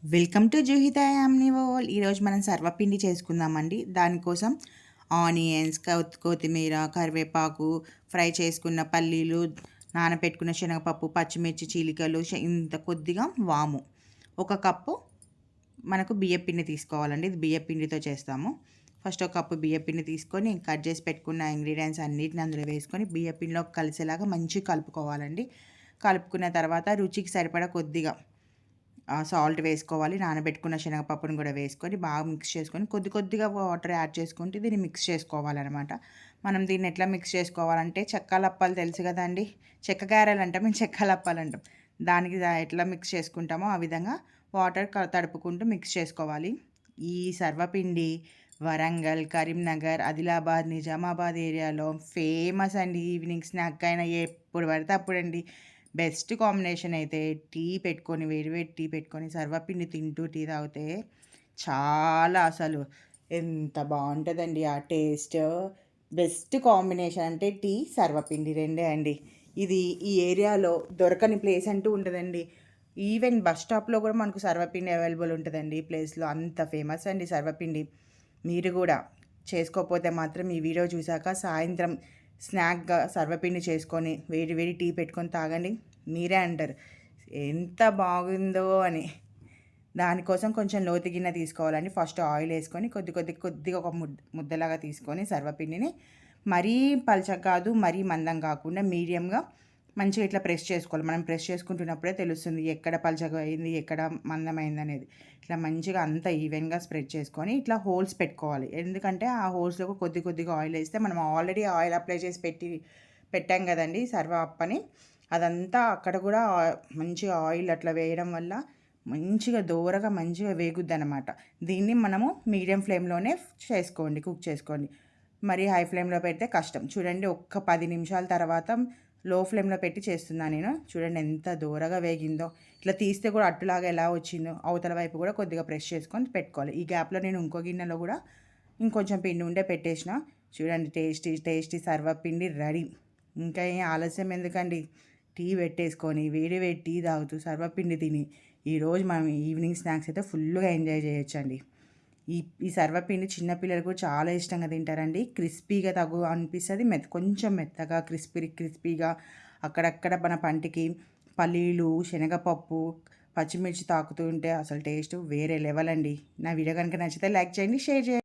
Welcome to Juhitha Yamini world. ఈరోజు మనం సర్వపిండి చేసుకుందామండి. దానికోసం ఆనియన్స్, కొత్తిమీర, కరివేపాకు, ఫ్రై చేసుకున్న పల్లీలు, నానబెట్టుకున్న శనగపప్పు, పచ్చిమిర్చి చీలికలు, ఇంత కొద్దిగా వాము, ఒక కప్పు మనకు బియ్యపిండి తీసుకోవాలండి. ఇది బియ్యపిండితో చేస్తాము. ఫస్ట్ ఒక కప్పు బియ్యపిండి తీసుకొని కట్ చేసి పెట్టుకున్న ఇంగ్రీడియంట్స్ అన్నిటిని అందులో వేసుకొని బియ్యపిండిలో కలిసేలాగా మంచిగా కలుపుకోవాలండి. కలుపుకున్న తర్వాత రుచికి సరిపడా కొద్దిగా సాల్ట్ వేసుకోవాలి. నానబెట్టుకున్న శనగపప్పును కూడా వేసుకొని బాగా మిక్స్ చేసుకొని కొద్ది కొద్దిగా వాటర్ యాడ్ చేసుకుంటే దీన్ని మిక్స్ చేసుకోవాలన్నమాట. మనం దీన్ని ఎట్లా మిక్స్ చేసుకోవాలంటే చెక్కలప్పాలు తెలుసు కదండి, చెక్క గారెలు అంటాం, మేము చెక్కలప్పాలు అంటాం. దానికి ఎట్లా మిక్స్ చేసుకుంటామో ఆ విధంగా వాటర్ తడుపుకుంటూ మిక్స్ చేసుకోవాలి. ఈ సర్వపిండి వరంగల్, కరీంనగర్, ఆదిలాబాద్, నిజామాబాద్ ఏరియాలో ఫేమస్ అండి. ఈవినింగ్ స్నాక్ అయినా ఎప్పుడు పడితే అప్పుడండి. బెస్ట్ కాంబినేషన్ అయితే టీ పెట్టుకొని, వేడివేడి టీ పెట్టుకొని సర్వపిండి తింటూ టీ తాగితే చాలా అసలు ఎంత బాగుంటుందండి ఆ టేస్ట్. బెస్ట్ కాంబినేషన్ అంటే టీ, సర్వపిండి రెండే అండి. ఇది ఈ ఏరియాలో దొరకని ప్లేస్ అంటూ ఉంటుందండి. ఈవెన్ బస్ స్టాప్లో కూడా మనకు సర్వపిండి అవైలబుల్ ఉంటుందండి. ఈ ప్లేస్లో అంత ఫేమస్ అండి సర్వపిండి. మీరు కూడా చేసుకోకపోతే మాత్రం ఈ వీడియో చూశాక సాయంత్రం స్నాక్గా సర్వపిండి చేసుకొని వేడి వేడి టీ పెట్టుకొని తాగండి. మీరే అంటారు ఎంత బాగుందో అని. దానికోసం కొంచెం లోతు గిన్నె తీసుకోవాలండి. ఫస్ట్ ఆయిల్ వేసుకొని కొద్దిగా ఒక ముద్దలాగా తీసుకొని సర్వపిండిని మరీ పలచగా కాదు, మరీ మందం కాకుండా మీడియంగా మంచిగా ఇట్లా ప్రెస్ చేసుకోవాలి. మనం ప్రెస్ చేసుకుంటున్నప్పుడే తెలుస్తుంది ఎక్కడ పలచగా అయింది, ఎక్కడ మందమైంది అనేది. ఇట్లా మంచిగా అంతా ఈవెన్గా స్ప్రెడ్ చేసుకొని ఇట్లా హోల్స్ పెట్టుకోవాలి. ఎందుకంటే ఆ హోల్స్లో కొద్దిగా ఆయిల్ వేస్తే మనం ఆల్రెడీ ఆయిల్ అప్లై చేసి పెట్టాం కదండి సర్వ అప్పని, అదంతా అక్కడ కూడా మంచిగా ఆయిల్ అట్లా వేయడం వల్ల మంచిగా దోరగా మంచిగా వేగుద్ది అనమాట. దీన్ని మనము మీడియం ఫ్లేమ్లోనే కుక్ చేసుకోండి. మరి హై ఫ్లేమ్లో పెడితే కష్టం. చూడండి, ఒక్క 10 నిమిషాల తర్వాత లో ఫ్లేమ్లో పెట్టి చేస్తున్నాను నేను. చూడండి ఎంత దూరగా వేగిందో. ఇట్లా తీస్తే కూడా అట్టులాగా ఎలా వచ్చిందో అవతల వైపు కూడా కొద్దిగా ప్రెస్ చేసుకొని పెట్టుకోవాలి. ఈ గ్యాప్లో నేను ఇంకో గిన్నెలో కూడా ఇంకొంచెం పిండి ఉంటే పెట్టేసిన. చూడండి, టేస్టీ సర్వపిండి రెడీ. ఇంకా ఏం ఆలస్యం ఎందుకండి, టీ పెట్టేసుకొని వేడి వేడి టీ తాగుతూ సర్వపిండి తిని ఈరోజు మనం ఈవినింగ్ స్నాక్స్ అయితే ఫుల్గా ఎంజాయ్ చేయొచ్చండి. ఈ సర్వపిండి చిన్నపిల్లలు కూడా చాలా ఇష్టంగా తింటారండి. క్రిస్పీగా అనిపిస్తుంది, కొంచెం మెత్తగా క్రిస్పీగా అక్కడక్కడ మన పంటికి పల్లీలు, శనగపప్పు, పచ్చిమిర్చి తాకుతూ ఉంటే అసలు టేస్ట్ వేరే లెవెల్ అండి. నా వీడియో కనుక నచ్చితే లైక్ చేయండి, షేర్ చేయండి.